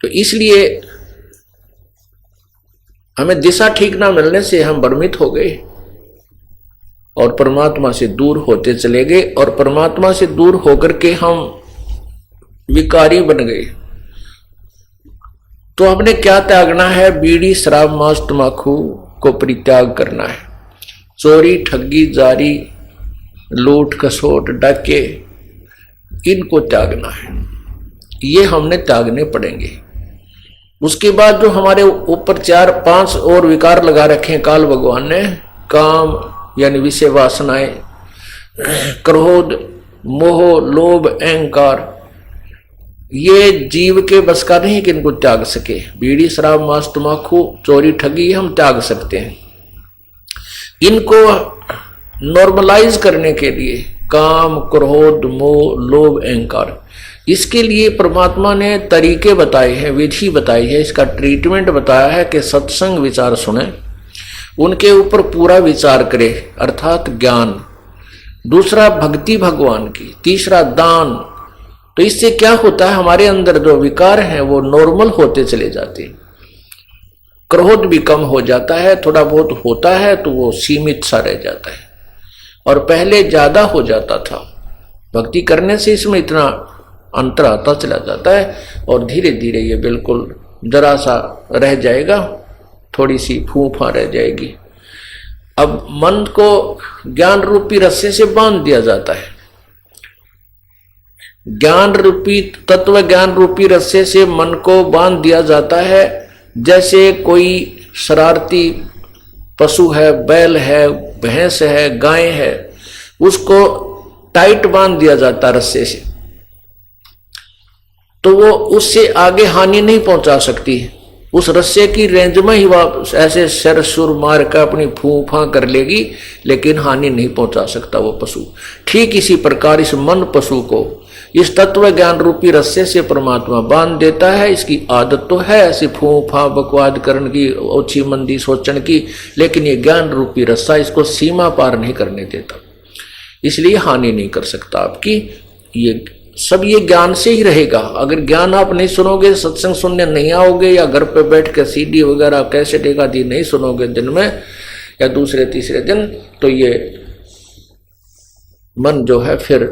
तो इसलिए हमें दिशा ठीक ना मिलने से हम भ्रमित हो गए और परमात्मा से दूर होते चले गए, और परमात्मा से दूर होकर के हम विकारी बन गए। तो हमने क्या त्यागना है? बीड़ी, शराब, मांस, तंबाकू को परित्याग करना है। चोरी, ठगी, जारी, लूट, खसोट, डाके, इनको त्यागना है। ये हमने त्यागने पड़ेंगे। उसके बाद जो हमारे ऊपर 4-5 और विकार लगा रखे हैं काल भगवान ने, काम यानी विषय वासनाएं, क्रोध, मोह, लोभ, अहंकार, ये जीव के बस का नहीं कि इनको त्याग सके। बीड़ी, शराब, मांस, तंबाकू, चोरी, ठगी हम त्याग सकते हैं। इनको नॉर्मलाइज करने के लिए काम, क्रोध, मोह, लोभ, अहंकार, इसके लिए परमात्मा ने तरीके बताए हैं, विधि बताई है, इसका ट्रीटमेंट बताया है कि सत्संग विचार सुने, उनके ऊपर पूरा विचार करे, अर्थात ज्ञान। दूसरा भक्ति भगवान की, तीसरा दान। तो इससे क्या होता है? हमारे अंदर जो विकार हैं वो नॉर्मल होते चले जाते हैं। क्रोध भी कम हो जाता है, थोड़ा बहुत होता है तो वो सीमित सा रह जाता है, और पहले ज्यादा हो जाता था। भक्ति करने से इसमें इतना अंतर आता चला जाता है, और धीरे धीरे ये बिल्कुल जरा सा रह जाएगा, थोड़ी सी फूफा रह जाएगी। अब मन को ज्ञान रूपी रस्से से बांध दिया जाता है। ज्ञान रूपी, तत्व ज्ञान रूपी रस्से से मन को बांध दिया जाता है। जैसे कोई शरारती पशु है, बैल है, भैंस है, गाय है, उसको टाइट बांध दिया जाता रस्से से, तो वो उससे आगे हानि नहीं पहुंचा सकती। उस रस्से की रेंज में ही वह ऐसे सर सुर मार कर अपनी फूफा कर लेगी, लेकिन हानि नहीं पहुंचा सकता वो पशु। ठीक इसी प्रकार इस मन पशु को इस तत्व ज्ञान रूपी रस्से से परमात्मा बांध देता है। इसकी आदत तो है ऐसी फूफा बकवाद करने की, ओछी मंदी सोचने की, लेकिन ये ज्ञान रूपी रस्सा इसको सीमा पार नहीं करने देता, इसलिए हानि नहीं कर सकता आपकी। ये सब ये ज्ञान से ही रहेगा। अगर ज्ञान आप नहीं सुनोगे, सत्संग सुनने नहीं आओगे, या घर पे बैठ के सीडी वगैरह कैसे टेका दी नहीं सुनोगे दिन में या दूसरे तीसरे दिन, तो ये मन जो है फिर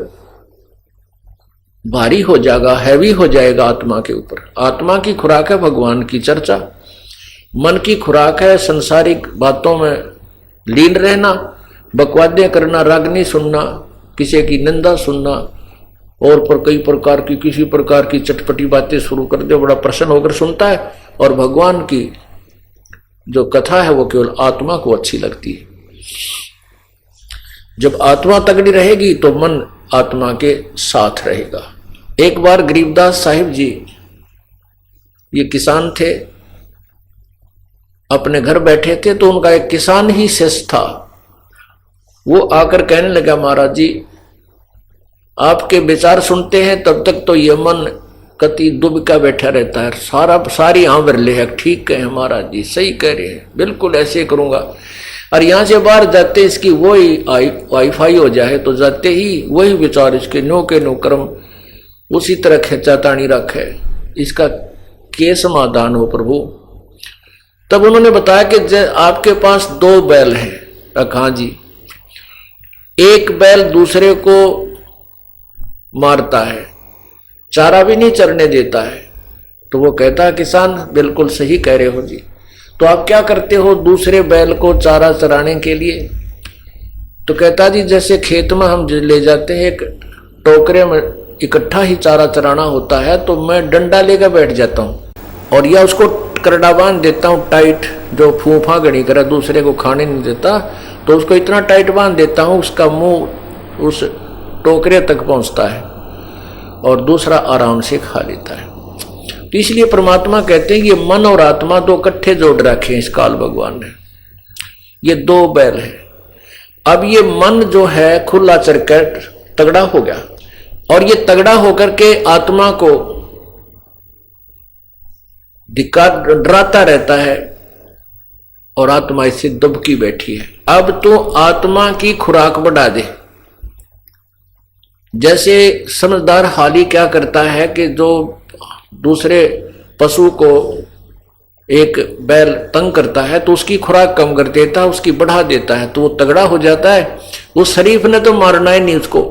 भारी हो जाएगा, हैवी हो जाएगा आत्मा के ऊपर। आत्मा की खुराक है भगवान की चर्चा, मन की खुराक है संसारिक बातों में लीन रहना, बकवादें करना, रागनी सुनना, किसी की निंदा सुनना, और पर कई प्रकार की किसी प्रकार की चटपटी बातें शुरू कर दे, बड़ा प्रसन्न होकर सुनता है। और भगवान की जो कथा है वो केवल आत्मा को अच्छी लगती है। जब आत्मा तगड़ी रहेगी तो मन आत्मा के साथ रहेगा। एक बार गरीबदास साहिब जी, ये किसान थे, अपने घर बैठे थे, तो उनका एक किसान ही शिष्य था। वो आकर कहने लगा, महाराज जी आपके विचार सुनते हैं तब तक तो ये मन कति दुब का बैठा रहता है, सारी आंवर ले है। ठीक है महाराज जी, सही कह रहे हैं, बिल्कुल ऐसे करूंगा। और यहां से बाहर जाते इसकी वही वाईफाई हो जाए, तो जाते ही वही विचार इसके नो के नो कर्म उसी तरह खेचा तानी रखे, इसका के समाधान हो प्रभु। तब उन्होंने बताया कि आपके पास 2 बैल हैं। हाँ जी। एक बैल दूसरे को मारता है, चारा भी नहीं चरने देता है। तो वो कहता है, किसान बिल्कुल सही कह रहे हो जी, तो आप क्या करते हो दूसरे बैल को चारा चराने के लिए? तो कहता जी जैसे खेत में हम ले जाते हैं, एक टोकरे में इकट्ठा ही चारा चराना होता है, तो मैं डंडा लेकर बैठ जाता हूं और या उसको करड़ा बांध देता हूं टाइट, जो फूफा गणी करे दूसरे को खाने नहीं देता, तो उसको इतना टाइट बांध देता हूं उसका मुंह उस टोकरे तक पहुंचता है और दूसरा आराम से खा लेता है। तो इसलिए परमात्मा कहते हैं ये मन और आत्मा 2 इकट्ठे जोड़ रखे हैं इस काल भगवान ने। ये 2 बैल है। अब ये मन जो है खुला चरकर तगड़ा हो गया, और ये तगड़ा होकर के आत्मा को डराता रहता है, और आत्मा इससे दबकी बैठी है। अब तो आत्मा की खुराक बढ़ा दे। जैसे समझदार हाली क्या करता है कि जो दूसरे पशु को एक बैल तंग करता है तो उसकी खुराक कम कर देता है, उसकी बढ़ा देता है, तो वो तगड़ा हो जाता है। उस शरीफ ने तो मारना ही नहीं उसको,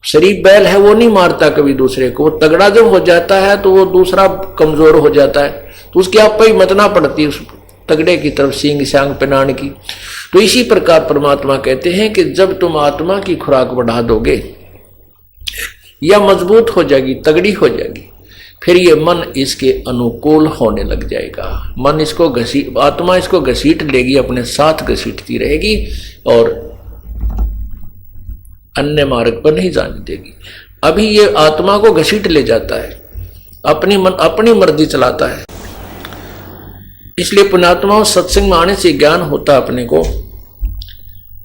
शरीफ बैल है वो नहीं मारता कभी दूसरे को। वो तगड़ा जब हो जाता है तो वो दूसरा कमजोर हो जाता है, तो उसकी आप ही मतना पड़ती उस तगड़े की तरफ, सींग सांग पहनाने की। तो इसी प्रकार परमात्मा कहते हैं कि जब तुम आत्मा की खुराक बढ़ा दोगे या मजबूत हो जाएगी, तगड़ी हो जाएगी, फिर ये मन इसके अनुकूल होने लग जाएगा। मन इसको आत्मा इसको घसीट लेगी, अपने साथ घसीटती रहेगी और अन्य मार्ग पर नहीं जाने देगी। अभी ये आत्मा को घसीट ले जाता है, अपनी मर्जी चलाता है। इसलिए पुण्यात्माओं, सत्संग में आने से ज्ञान होता अपने को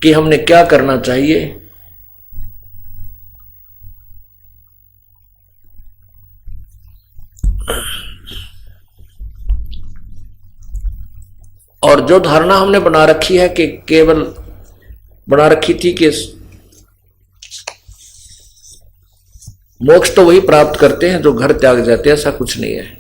कि हमने क्या करना चाहिए। और जो धारणा हमने बना रखी है कि केवल बना रखी थी कि मोक्ष तो वही प्राप्त करते हैं जो घर त्याग जाते हैं, ऐसा कुछ नहीं है।